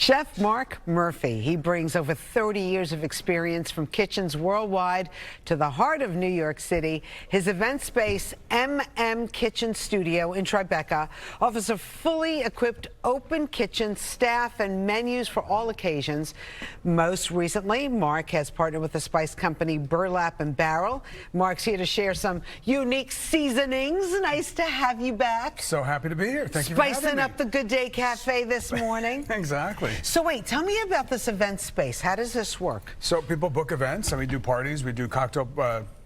Chef Marc Murphy. He brings over 30 years of experience from kitchens worldwide to the heart of New York City. His event space, Kitchen Studio in Tribeca, offers a fully equipped open kitchen, staff, and menus for all occasions. Most recently, Marc has partnered with the spice company Burlap Barrell. Marc's here to share some unique seasonings. Nice to have you back. So happy to be here. Thank you for having me. Spicing up the Good Day Cafe this morning. Exactly. So wait, tell me about this event space. How does this work? So people book events, and we do parties. We do cocktail,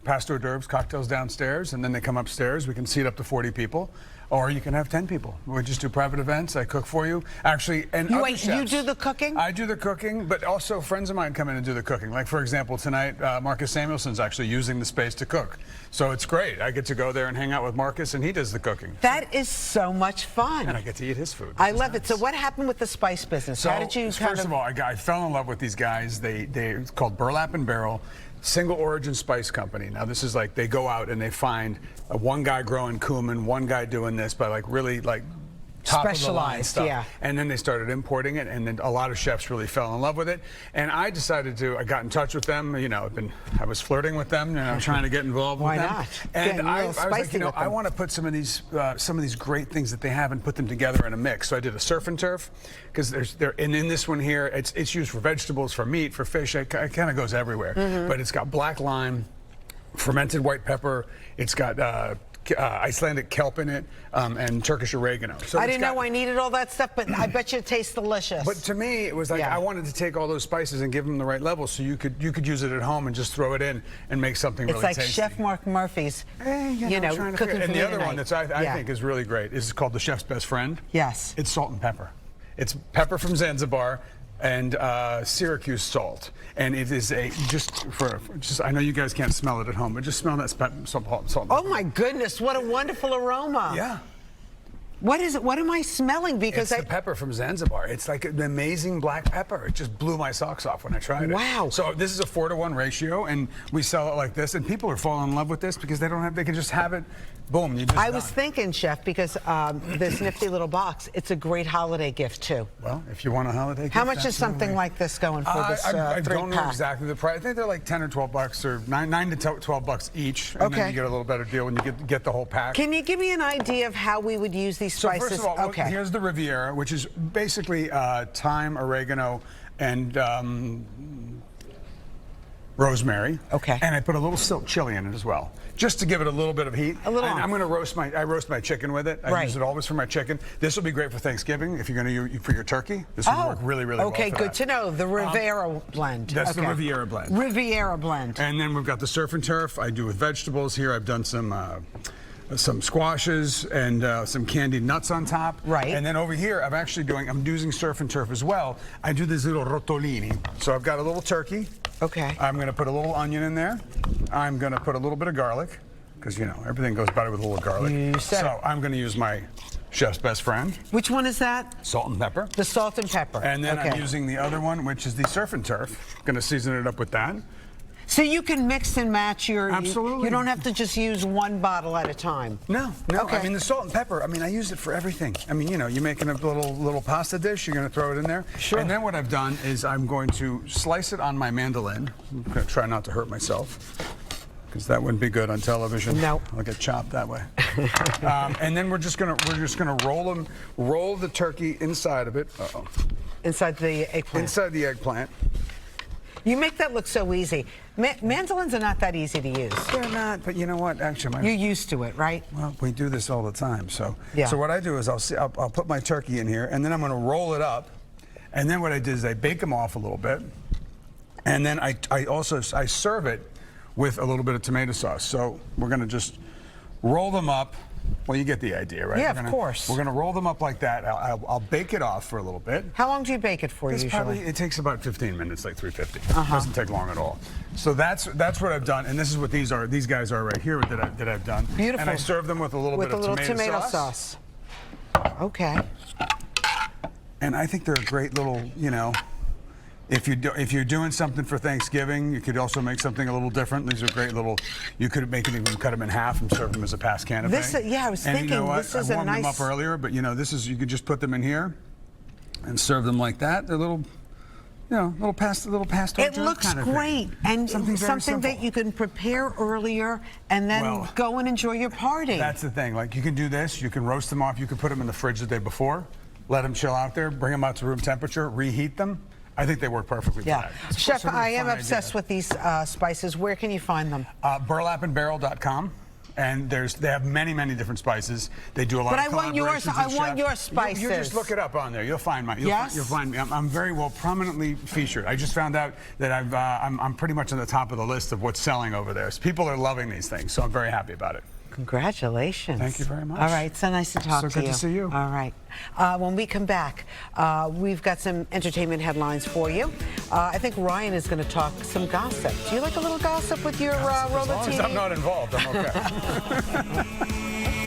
past hors d'oeuvres, cocktails downstairs, and then they come upstairs. We can seat up to 40 people, or you can have 10 people. We just do private events. I cook for you. Actually, and other chefs. You do the cooking? I do the cooking, but also friends of mine come in and do the cooking. Like, for example, tonight, Marcus Samuelson's actually using the space to cook. So it's great. I get to go there and hang out with Marcus, and he does the cooking. That is so much fun. And I get to eat his food. I love it. So what happened with the spice business? So, how did you first of all, I fell in love with these guys. It's called Burlap Barrell. Single origin spice company. Now this is like they go out and they find one guy growing cumin, one guy doing this, but like really like top of the line stuff. Yeah. And then they started importing it, and then a lot of chefs really fell in love with it. And I decided I got in touch with them. You know, I was flirting with them, trying to get involved with them. Why not? And I was like, I want to put some of these great things that they have and put them together in a mix. So I did a surf and turf, because in this one here, it's used for vegetables, for meat, for fish. It kind of goes everywhere. But it's got black lime, fermented white pepper. It's got Icelandic kelp in it, and Turkish oregano. So I didn't know I needed all that stuff, but I bet you it tastes delicious. But to me, it was like I wanted to take all those spices and give them the right level, so you could use it at home and just throw it in and make something really tasty. It's like Chef Marc Murphy's, cooking for me. And the other one tonight. that I think is really great is called the Chef's Best Friend. Yes. It's salt and pepper. It's pepper from Zanzibar and Syracuse salt, and it is just I know you guys can't smell it at home, but just smell that salt. Oh my goodness, what a wonderful aroma! Yeah. What is it? What am I smelling? Because it's the pepper from Zanzibar. It's like an amazing black pepper. It just blew my socks off when I tried it. Wow. So this is a 4-to-1 ratio, and we sell it like this, and people are falling in love with this because they can just have it. Boom, you just I was thinking, Chef, because this nifty little box, it's a great holiday gift, too. Well, if you want a holiday gift. How much is something like this going for this I don't know three-pack? exactly the price. I think they're like 10 or 12 bucks, or 9 to 12 bucks each. And then you get a little better deal when you get the whole pack. Can you give me an idea of how we would use these spices? So first of all, here's the Riviera, which is basically thyme, oregano, and rosemary. Okay. And I put a little silk chili in it as well, just to give it a little bit of heat. A little. And I'm going to roast my chicken with it. I use it always for my chicken. This will be great for Thanksgiving if you're going to use for your turkey. This will work really, really well. Okay, for good that. to know. The Riviera blend. That's the Riviera blend. Riviera blend. And then we've got the surf and turf. I do with vegetables here. I've done some squashes and some candied nuts on top. Right. And then over here, I'm using surf and turf as well. I do these little rotolini. So I've got a little turkey. Okay. I'm going to put a little onion in there. I'm going to put a little bit of garlic, because everything goes better with a little garlic. So I'm going to use my Chef's Best Friend. Which one is that? Salt and pepper. The salt and pepper. And then I'm using the other one, which is the surf and turf. Going to season it up with that. So you can mix and match your... Absolutely. You don't have to just use one bottle at a time. No. Okay. I mean, the salt and pepper, I use it for everything. I mean, you're making a little pasta dish, you're going to throw it in there. Sure. And then what I've done is I'm going to slice it on my mandolin. I'm going to try not to hurt myself, because that wouldn't be good on television. No. I'll get chopped that way. And then we're just going to roll the turkey inside of it. Uh-oh. Inside the eggplant. Inside the eggplant. You make that look so easy. Mandolins are not that easy to use. They're not, but you know what? Actually, you're used to it, right? Well, we do this all the time. So what I do is I'll put my turkey in here, and then I'm going to roll it up. And then what I did is I bake them off a little bit, and then I serve it with a little bit of tomato sauce. So we're going to just roll them up. Well, you get the idea, right? Yeah, of course. We're going to roll them up like that. I'll bake it off for a little bit. How long do you bake it for usually? It takes about 15 minutes, like 350. It doesn't take long at all. So that's what I've done, and this is what these guys are right here that I've done. Beautiful. And I serve them with a little bit of tomato sauce. Okay. And I think they're a great little, if you're doing something for Thanksgiving, you could also make something a little different. These are great little. You could make it, even cut them in half and serve them as a past canapé. I was thinking, you know what? this is a nice. I warmed them up earlier, but this is, you could just put them in here, and serve them like that. They're little, you know, little past It looks kind of great, thing. and something that you can prepare earlier and then go and enjoy your party. That's the thing. Like, you can do this. You can roast them off. You can put them in the fridge the day before, let them chill out there, bring them out to room temperature, reheat them. I think they work perfectly for that. Chef, I am obsessed with these spices. Where can you find them? Burlapandbarrel.com. And they have many different spices. They do a lot of collaborations. I want your spices. You just look it up on there. You'll find mine. You'll find me. I'm very well prominently featured. I just found out that I'm pretty much on the top of the list of what's selling over there. So people are loving these things, so I'm very happy about it. Congratulations. Thank you very much. All right, so nice to talk to you. So good to see you. All right. When we come back, we've got some entertainment headlines for you. I think Ryan is going to talk some gossip. Do you like a little gossip with your roller TV? As long as I'm not involved, I'm okay.